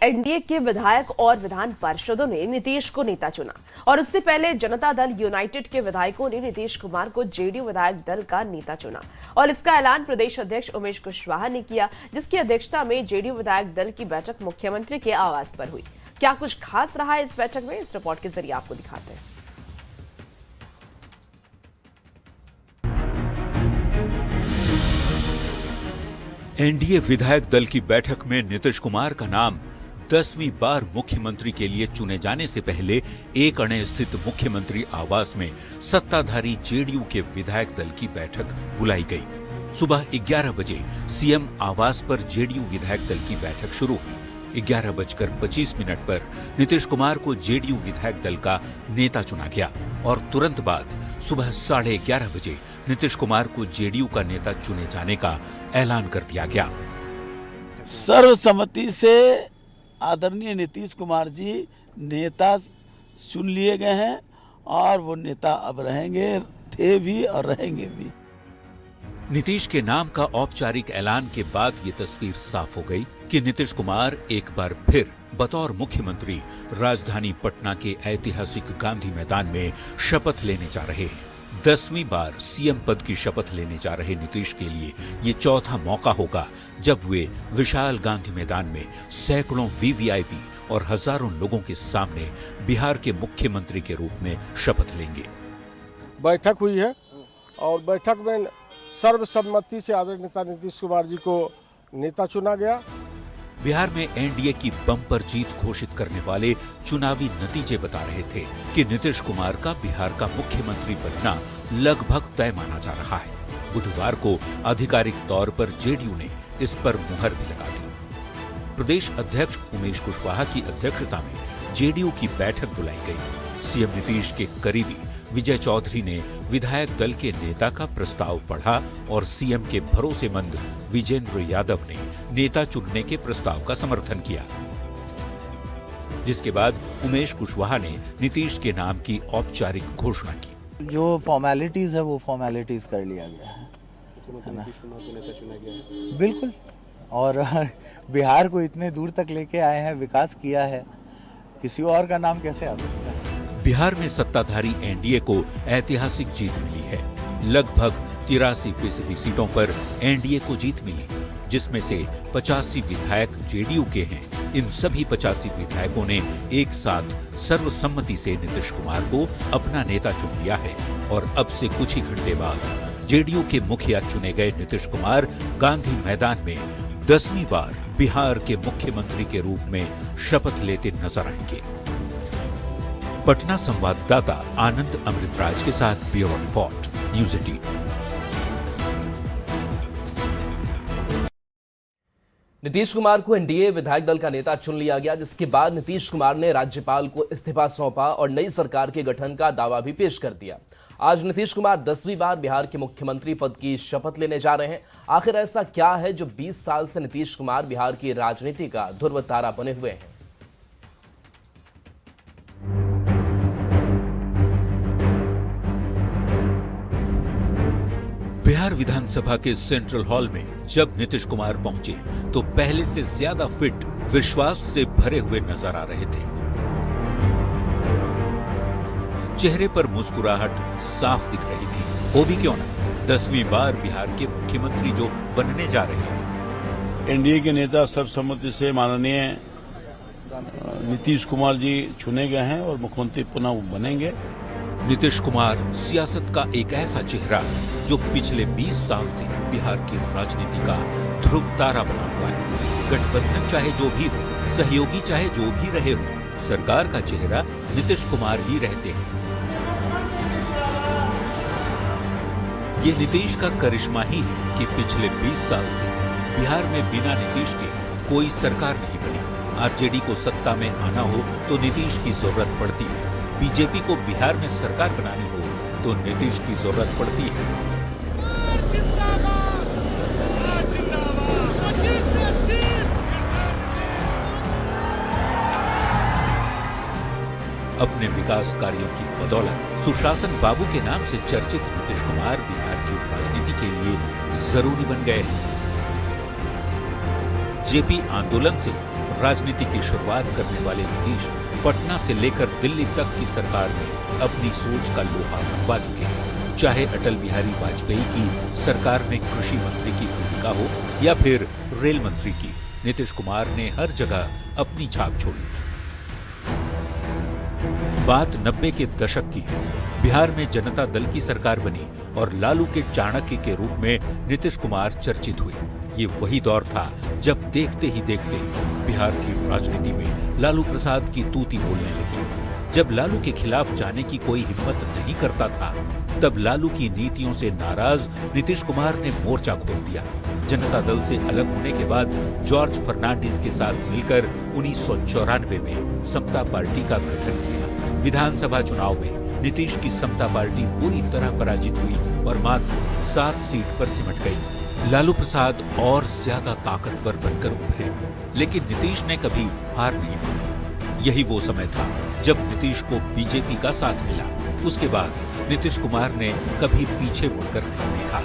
NDA के विधायक और विधान पार्षदों ने नीतीश को नेता चुना और उससे पहले जनता दल यूनाइटेड के विधायकों ने नीतीश कुमार को जेडीयू विधायक दल का नेता चुना और इसका ऐलान प्रदेश अध्यक्ष उमेश कुशवाहा ने किया, जिसकी अध्यक्षता में जेडीयू विधायक दल की बैठक मुख्यमंत्री के आवास पर हुई। क्या कुछ खास रहा है इस बैठक में, इस रिपोर्ट के जरिए आपको दिखाते हैं। एनडीए विधायक दल की बैठक में नीतीश कुमार का नाम 10वीं बार मुख्यमंत्री के लिए चुने जाने से पहले एक अणे स्थित मुख्यमंत्री आवास में सत्ताधारी जेडीयू के विधायक दल की बैठक बुलाई गई। सुबह 11 बजे सीएम आवास पर जेडीयू विधायक दल की बैठक शुरू हुई। 11:25 पर नीतीश कुमार को जेडीयू विधायक दल का नेता चुना गया और तुरंत बाद सुबह 11:30 बजे नीतीश कुमार को जेडीयू का नेता चुने जाने का ऐलान कर दिया गया। सर्वसम्मति से आदरणीय नीतीश कुमार जी नेता चुन लिए गए हैं और वो नेता अब रहेंगे, थे भी और रहेंगे भी। नीतीश के नाम का औपचारिक ऐलान के बाद ये तस्वीर साफ हो गई कि नीतीश कुमार एक बार फिर बतौर मुख्यमंत्री राजधानी पटना के ऐतिहासिक गांधी मैदान में शपथ लेने जा रहे हैं। 10वीं बार सीएम पद की शपथ लेने जा रहे नीतीश के लिए ये चौथा मौका होगा जब वे विशाल गांधी मैदान में सैकड़ों वीवीआईपी और हजारों लोगों के सामने बिहार के मुख्यमंत्री के रूप में शपथ लेंगे। बैठक हुई है और बैठक में सर्वसम्मति से आदरणीय नेता नीतीश कुमार जी को नेता चुना गया। बिहार में एनडीए की बम्पर जीत घोषित करने वाले चुनावी नतीजे बता रहे थे कि नीतीश कुमार का बिहार का मुख्यमंत्री बनना लगभग तय माना जा रहा है। बुधवार को आधिकारिक तौर पर जेडीयू ने इस पर मुहर भी लगा दी। प्रदेश अध्यक्ष उमेश कुशवाहा की अध्यक्षता में जेडीयू की बैठक बुलाई गई। सीएम नीतीश के करीबी विजय चौधरी ने विधायक दल के नेता का प्रस्ताव पढ़ा और सीएम के भरोसेमंद विजेंद्र यादव ने नेता चुनने के प्रस्ताव का समर्थन किया, जिसके बाद उमेश कुशवाहा ने नीतीश के नाम की औपचारिक घोषणा की। जो फॉर्मेलिटीज है वो फॉर्मेलिटीज कर लिया गया है ना? बिल्कुल। और बिहार को इतने दूर तक लेके आए हैं, विकास किया है, किसी और का नाम कैसे आ सकता है? बिहार में सत्ताधारी एनडीए को ऐतिहासिक जीत मिली है। लगभग 83% सीटों पर एनडीए को जीत मिली, जिसमें से 85 विधायक जेडीयू के हैं। इन सभी 85 विधायकों ने एक साथ सर्वसम्मति से नीतीश कुमार को अपना नेता चुन लिया है और अब से कुछ ही घंटे बाद जेडीयू के मुखिया चुने गए नीतीश कुमार गांधी मैदान में 10वीं बार बिहार के मुख्यमंत्री के रूप में शपथ लेते नजर आएंगे। पटना संवाददाता आनंद अमृतराज के साथ bureau report, news 18। Nitish Kumar को एनडीए विधायक दल का नेता चुन लिया गया, जिसके बाद नीतीश कुमार ने राज्यपाल को इस्तीफा सौंपा और नई सरकार के गठन का दावा भी पेश कर दिया। आज नीतीश कुमार 10वीं बार बिहार के मुख्यमंत्री पद की शपथ लेने जा रहे हैं। आखिर ऐसा क्या है जो 20 साल से नीतीश कुमार बिहार की राजनीति का ध्रुव तारा बने हुए हैं? बिहार विधानसभा के सेंट्रल हॉल में जब नीतीश कुमार पहुंचे तो पहले से ज्यादा फिट, विश्वास से भरे हुए नजर आ रहे थे। चेहरे पर मुस्कुराहट साफ दिख रही थी। वो भी क्यों ना, 10वीं बार बिहार के मुख्यमंत्री जो बनने जा रहे हैं। एनडीए के नेता सर्वसम्मति से माननीय नीतीश कुमार जी चुने गए हैं और मुख्यमंत्री पुनः बनेंगे। नीतीश कुमार सियासत का एक ऐसा चेहरा जो पिछले 20 साल से बिहार की राजनीति का ध्रुव तारा बना हुआ है। गठबंधन चाहे जो भी हो, सहयोगी चाहे जो भी रहे हो, सरकार का चेहरा नीतीश कुमार ही रहते हैं। ये नीतीश का करिश्मा ही है कि पिछले 20 साल से बिहार में बिना नीतीश के कोई सरकार नहीं बनी। आरजेडी को सत्ता में आना हो तो नीतीश की जरूरत पड़ती है। बीजेपी को बिहार में सरकार बनानी हो तो नीतीश की जरूरत पड़ती है। अपने विकास कार्यों की बदौलत सुशासन बाबू के नाम से चर्चित नीतीश कुमार बिहार की राजनीति के लिए जरूरी बन गए हैं। जेपी आंदोलन से राजनीति की शुरुआत करने वाले नीतीश पटना से लेकर दिल्ली तक की सरकार में अपनी सोच का लोहा मनवा चुके हैं। चाहे अटल बिहारी वाजपेयी की सरकार में कृषि मंत्री की भूमिका हो या फिर रेल मंत्री की, नीतीश कुमार ने हर जगह अपनी छाप छोड़ी। बात 90 के दशक की है। बिहार में जनता दल की सरकार बनी और लालू के चाणक्य के रूप में नीतीश कुमार चर्चित हुए। ये वही दौर था जब देखते ही देखते बिहार की राजनीति में लालू प्रसाद की तूती बोलने लगी। जब लालू के खिलाफ जाने की कोई हिम्मत नहीं करता था, तब लालू की नीतियों से नाराज नीतीश कुमार ने मोर्चा खोल दिया। जनता दल से अलग होने के बाद जॉर्ज फर्नांडिस के साथ मिलकर 1994 में समता पार्टी का गठन किया। विधानसभा चुनाव में नीतीश की समता पार्टी पूरी तरह पराजित हुई और मात्र 7 सीट पर सिमट गई। लालू प्रसाद और ज्यादा ताकतवर बनकर उभरे, लेकिन नीतीश ने कभी हार नहीं मानी। यही वो समय था जब नीतीश को बीजेपी का साथ मिला। उसके बाद नीतीश कुमार ने कभी पीछे मुड़कर नहीं देखा।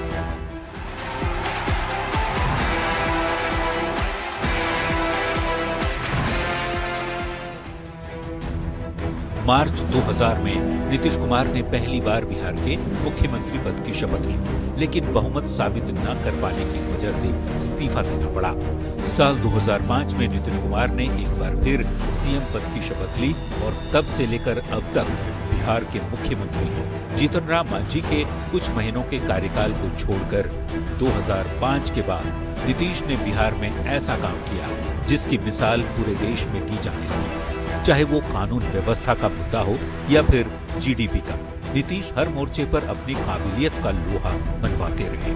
मार्च 2000 में नीतीश कुमार ने पहली बार बिहार के मुख्यमंत्री पद की शपथ ली, लेकिन बहुमत साबित न कर पाने की वजह से इस्तीफा देना पड़ा। साल 2005 में नीतीश कुमार ने एक बार फिर सीएम पद की शपथ ली और तब से लेकर अब तक बिहार के मुख्यमंत्री हैं। जीतन राम मांझी के कुछ महीनों के कार्यकाल को छोड़कर 2005 के बाद नीतीश ने बिहार में ऐसा काम किया जिसकी मिसाल पूरे देश में दी जाने लगी। चाहे वो कानून व्यवस्था का मुद्दा हो या फिर जीडीपी का, नीतीश हर मोर्चे पर अपनी काबिलियत का लोहा मनवाते रहे।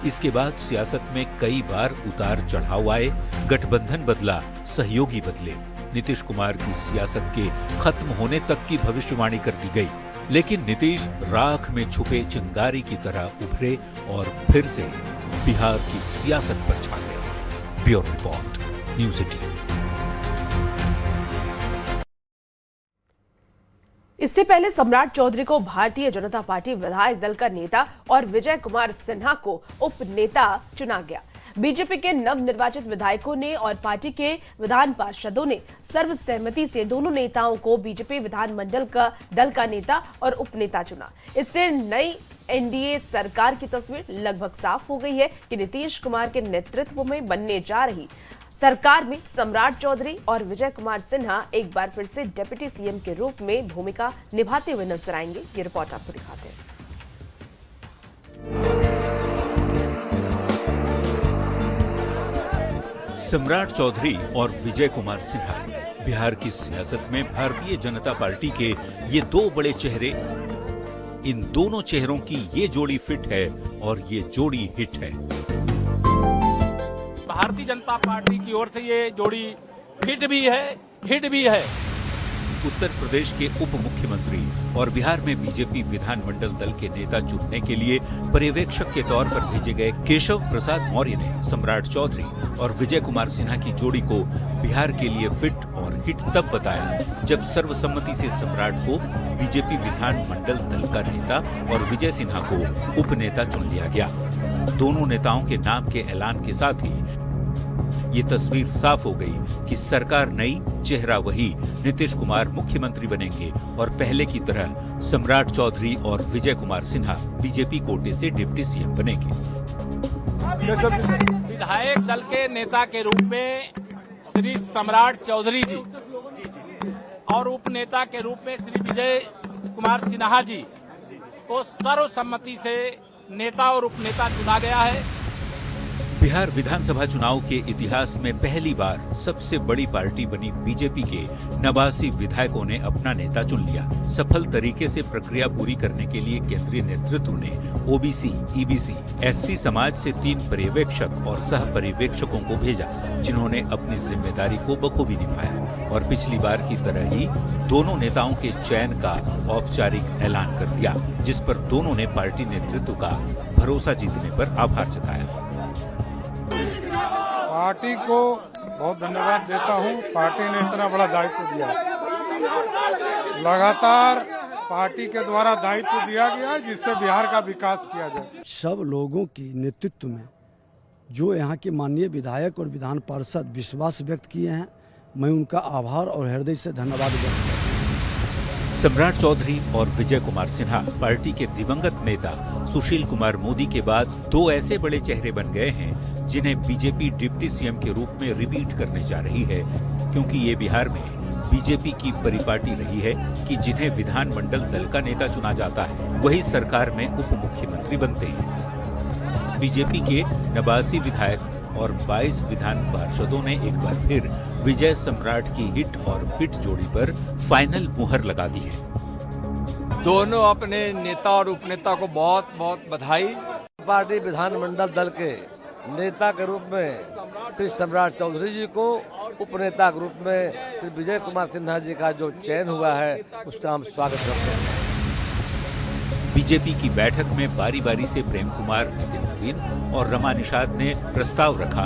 इसके बाद सियासत में कई बार उतार चढ़ाव आए, गठबंधन बदला, सहयोगी बदले। नीतीश कुमार की सियासत के खत्म होने तक की भविष्यवाणी कर दी गई, लेकिन नीतीश राख में छुपे चिंगारी की तरह उभरे और फिर से बिहार की सियासत पर छा गए। Bureau report, news 18। इससे पहले सम्राट चौधरी को भारतीय जनता पार्टी विधायक दल का नेता और विजय कुमार सिन्हा को उप नेता चुना गया। बीजेपी के नवनिर्वाचित विधायकों ने और पार्टी के विधान पार्षदों ने सर्वसहमति से दोनों नेताओं को बीजेपी विधानमंडल का दल का नेता और उपनेता चुना। इससे नई एनडीए सरकार की तस्वीर लगभग साफ हो गई है कि नीतीश कुमार के नेतृत्व में बनने जा रही सरकार में सम्राट चौधरी और विजय कुमार सिन्हा एक बार फिर से डिप्टी सीएम के रूप में भूमिका निभाते हुए नजर आएंगे। ये रिपोर्ट आपको दिखाते हैं। सम्राट चौधरी और विजय कुमार सिन्हा बिहार की सियासत में भारतीय जनता पार्टी के ये दो बड़े चेहरे। इन दोनों चेहरों की ये जोड़ी फिट है और ये जोड़ी हिट है। भारतीय जनता पार्टी की ओर से ये जोड़ी फिट भी है, हिट भी है। उत्तर प्रदेश के उप मुख्यमंत्री और बिहार में बीजेपी विधानमंडल दल के नेता चुनने के लिए पर्यवेक्षक के तौर पर भेजे गए केशव प्रसाद मौर्य ने सम्राट चौधरी और विजय कुमार सिन्हा की जोड़ी को बिहार के लिए फिट और हिट तब बताया जब सर्वसम्मति से सम्राट को बीजेपी विधानमंडल दल का नेता और विजय सिन्हा को उपनेता चुन लिया गया। दोनों नेताओं के नाम के ऐलान के साथ ही ये तस्वीर साफ हो गई कि सरकार नई, चेहरा वही। नीतीश कुमार मुख्यमंत्री बनेंगे और पहले की तरह सम्राट चौधरी और विजय कुमार सिन्हा बीजेपी कोटे से डिप्टी सीएम बनेंगे। विधायक दल के नेता के रूप में श्री सम्राट चौधरी जी और उपनेता के रूप में श्री विजय कुमार सिन्हा जी को सर्वसम्मति से नेता और उपनेता चुना गया है। बिहार विधानसभा चुनाव के इतिहास में पहली बार सबसे बड़ी पार्टी बनी बीजेपी के 89 विधायकों ने अपना नेता चुन लिया। सफल तरीके से प्रक्रिया पूरी करने के लिए केंद्रीय नेतृत्व ने ओबीसी, ईबीसी, एससी समाज से 3 पर्यवेक्षक और सह पर्यवेक्षकों को भेजा, जिन्होंने अपनी जिम्मेदारी को बखूबी निभाया और पिछली बार की तरह ही दोनों नेताओं के चयन का औपचारिक ऐलान कर दिया, जिस पर दोनों ने पार्टी नेतृत्व का भरोसा जीतने पर आभार जताया। पार्टी को बहुत धन्यवाद देता हूं। पार्टी ने इतना बड़ा दायित्व दिया, लगातार पार्टी के द्वारा दायित्व दिया गया जिससे बिहार का विकास किया जाए। सब लोगों की नेतृत्व में जो यहाँ के माननीय विधायक और विधान पार्षद विश्वास व्यक्त किए हैं, मैं उनका आभार और हृदय से धन्यवाद व्यक्त करता हूँ। सम्राट चौधरी और विजय कुमार सिन्हा पार्टी के दिवंगत नेता सुशील कुमार मोदी के बाद दो ऐसे बड़े चेहरे बन गए हैं जिन्हें बीजेपी डिप्टी सीएम के रूप में रिपीट करने जा रही है, क्योंकि ये बिहार में बीजेपी की परिपाटी रही है कि जिन्हें विधानमंडल दल का नेता चुना जाता है वही सरकार में उप मुख्यमंत्री बनते हैं। बीजेपी के 89 विधायक और 22 विधान पार्षदों ने एक बार फिर विजय सम्राट की हिट और फिट जोड़ी पर फाइनल मुहर लगा दी है। दोनों अपने नेता और उपनेता को बहुत बहुत बधाई। पार्टी विधानमंडल दल के नेता के रूप में श्री सम्राट चौधरी जी को, उपनेता के रूप में श्री विजय कुमार सिन्हा जी का जो चयन हुआ है उसका हम स्वागत करते हैं। बीजेपी की बैठक में बारी बारी से प्रेम कुमार, नितिन नवीन और रमा निषाद ने प्रस्ताव रखा,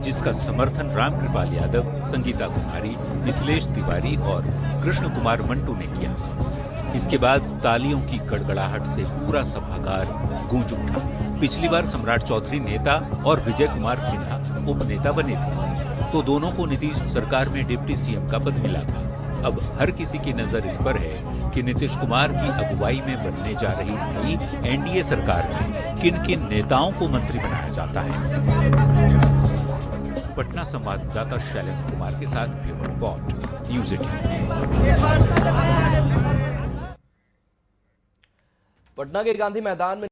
जिसका समर्थन रामकृपाल यादव, संगीता कुमारी, मिथिलेश तिवारी और कृष्ण कुमार मंटू ने किया। इसके बाद तालियों की गड़गड़ाहट से पूरा सभागार गूंज उठा। पिछली बार सम्राट चौधरी नेता और विजय कुमार सिन्हा उपनेता बने थे, तो दोनों को नीतीश सरकार में डिप्टी सीएम का पद मिला था। अब हर किसी की नजर इस पर है कि नीतीश कुमार की अगुवाई में बनने जा रही नई एनडीए सरकार में किन किन नेताओं को मंत्री बनाया जाता है। पटना संवाददाता शैलेंद्र कुमार के साथ ब्यूरो रिपोर्ट, न्यूज़ 18। पटना के गांधी मैदान में